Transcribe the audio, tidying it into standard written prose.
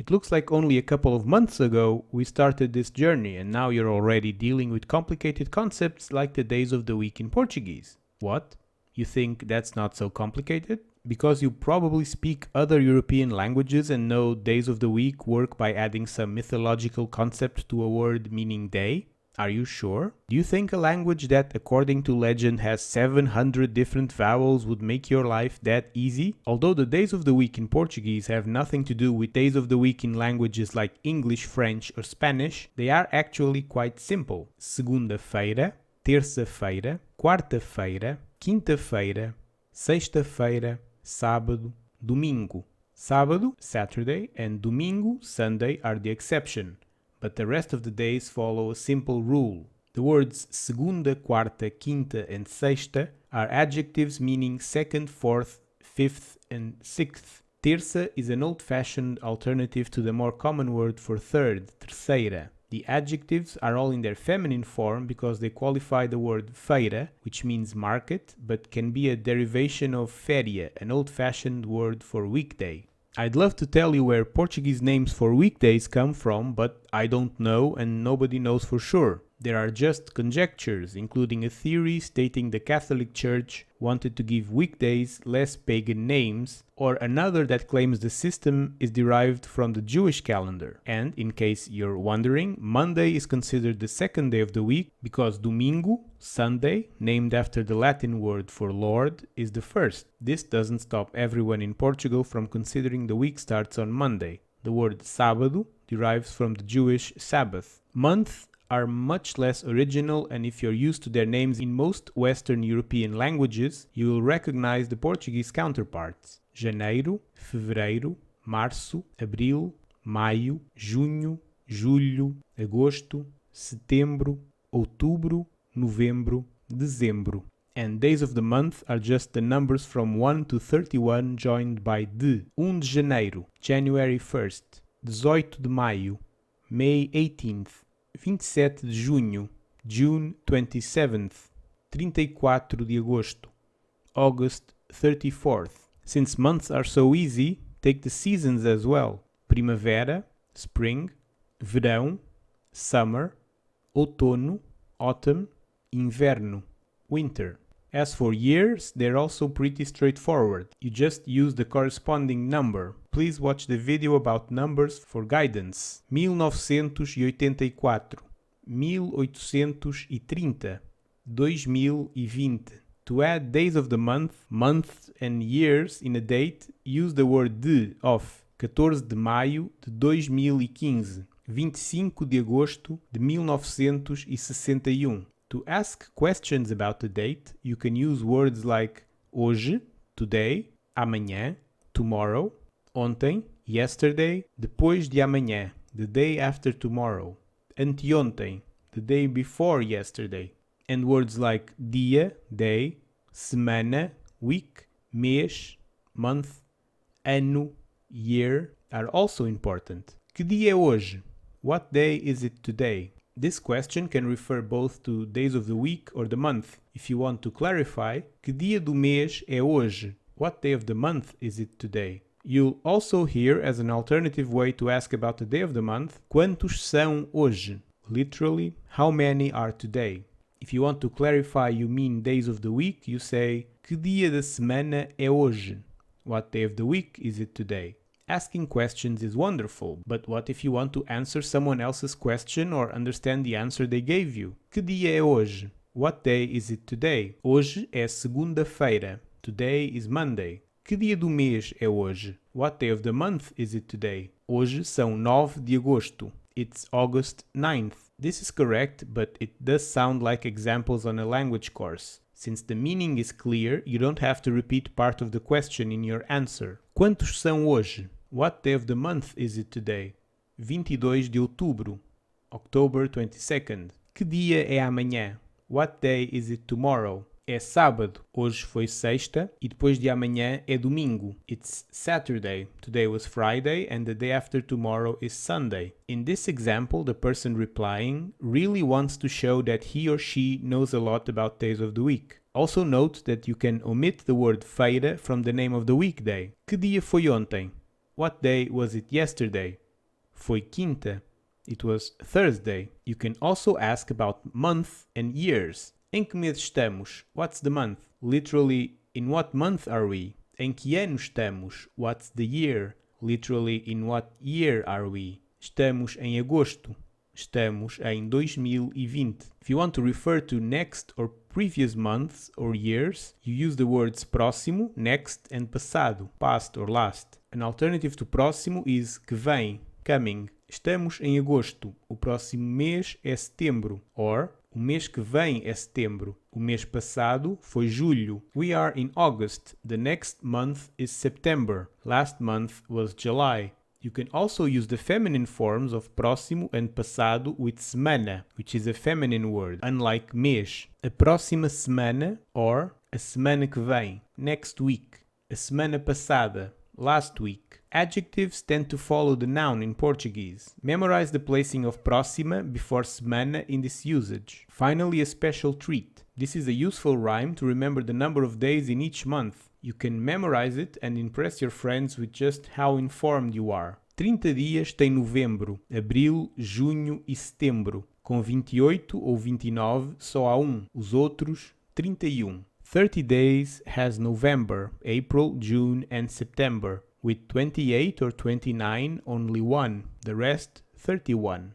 It looks like only a couple of months ago we started this journey and now you're already dealing with complicated concepts like the days of the week in Portuguese. What? You think that's not so complicated? Because you probably speak other European languages and know days of the week work by adding some mythological concept to a word meaning day? Are you sure? Do you think a language that, according to legend, has 700 different vowels would make your life that easy? Although the days of the week in Portuguese have nothing to do with days of the week in languages like English, French, or Spanish, they are actually quite simple. Segunda-feira, terça-feira, quarta-feira, quinta-feira, sexta-feira, sábado, domingo. Sábado, Saturday, and domingo, Sunday, are the exception. But the rest of the days follow a simple rule. The words segunda, quarta, quinta, and sexta are adjectives meaning second, fourth, fifth, and sixth. Terça is an old-fashioned alternative to the more common word for third, terceira. The adjectives are all in their feminine form because they qualify the word feira, which means market, but can be a derivation of feria, an old-fashioned word for weekday. I'd love to tell you where Portuguese names for weekdays come from, but I don't know and nobody knows for sure. There are just conjectures, including a theory stating the Catholic Church wanted to give weekdays less pagan names, or another that claims the system is derived from the Jewish calendar. And, in case you're wondering, Monday is considered the second day of the week because Domingo, Sunday, named after the Latin word for Lord, is the first. This doesn't stop everyone in Portugal from considering the week starts on Monday. The word sábado derives from the Jewish Sabbath. Month are much less original, and if you're used to their names in most Western European languages, you will recognize the Portuguese counterparts. Janeiro, Fevereiro, Março, Abril, Maio, Junho, Julho, Agosto, Setembro, Outubro, Novembro, Dezembro. And days of the month are just the numbers from 1 to 31 joined by de. 1 de Janeiro, January 1st, 18 de Maio, May 18th, 27 de Junho, June 27th, 34 de Agosto, August 34th. Since months are so easy, take the seasons as well. Primavera, spring, verão, summer, outono, autumn, inverno, winter. As for years, they're also pretty straightforward. You just use the corresponding number. Please watch the video about numbers for guidance. 1984, 1830, 2020. To add days of the month, months, and years in a date, use the word de of 14 de maio de 2015, 25 de agosto de 1961. To ask questions about the date, you can use words like hoje, today, amanhã, tomorrow, ontem, yesterday, depois de amanhã, the day after tomorrow, anteontem, the day before yesterday, and words like dia, day, semana, week, mês, month, ano, year are also important. Que dia é hoje? What day is it today? This question can refer both to days of the week or the month. If you want to clarify, que dia do mês é hoje? What day of the month is it today? You'll also hear as an alternative way to ask about the day of the month, quantos são hoje? Literally, how many are today? If you want to clarify you mean days of the week, you say, que dia da semana é hoje? What day of the week is it today? Asking questions is wonderful, but what if you want to answer someone else's question or understand the answer they gave you? Que dia é hoje? What day is it today? Hoje é segunda-feira. Today is Monday. Que dia do mês é hoje? What day of the month is it today? Hoje são 9 de agosto. It's August 9th. This is correct, but it does sound like examples on a language course. Since the meaning is clear, you don't have to repeat part of the question in your answer. Quantos são hoje? What day of the month is it today? 22 de outubro, October 22nd. Que dia é amanhã? What day is it tomorrow? É sábado. Hoje foi sexta e depois de amanhã é domingo. It's Saturday. Today was Friday and the day after tomorrow is Sunday. In this example, the person replying really wants to show that he or she knows a lot about days of the week. Also note that you can omit the word feira from the name of the weekday. Que dia foi ontem? What day was it yesterday? Foi quinta. It was Thursday. You can also ask about month and years. Em que mês estamos? What's the month? Literally, in what month are we? Em que ano estamos? What's the year? Literally, in what year are we? Estamos em agosto. Estamos em 2020. If you want to refer to next or previous months or years, you use the words próximo, next, and passado, past or last. An alternative to próximo is que vem, coming. Estamos em agosto. O próximo mês é setembro. Or, o mês que vem é setembro. O mês passado foi julho. We are in August. The next month is September. Last month was July. You can also use the feminine forms of próximo and passado with semana, which is a feminine word, unlike mês. A próxima semana or a semana que vem, next week. A semana passada, last week. Adjectives tend to follow the noun in Portuguese. Memorize the placing of próxima before semana in this usage. Finally, a special treat. This is a useful rhyme to remember the number of days in each month. You can memorize it and impress your friends with just how informed you are. 30 dias tem novembro, abril, junho e setembro. Com 28 ou 29 só há um, os outros 31. 30 days has November, April, June and September. With 28 or 29 only one, the rest 31.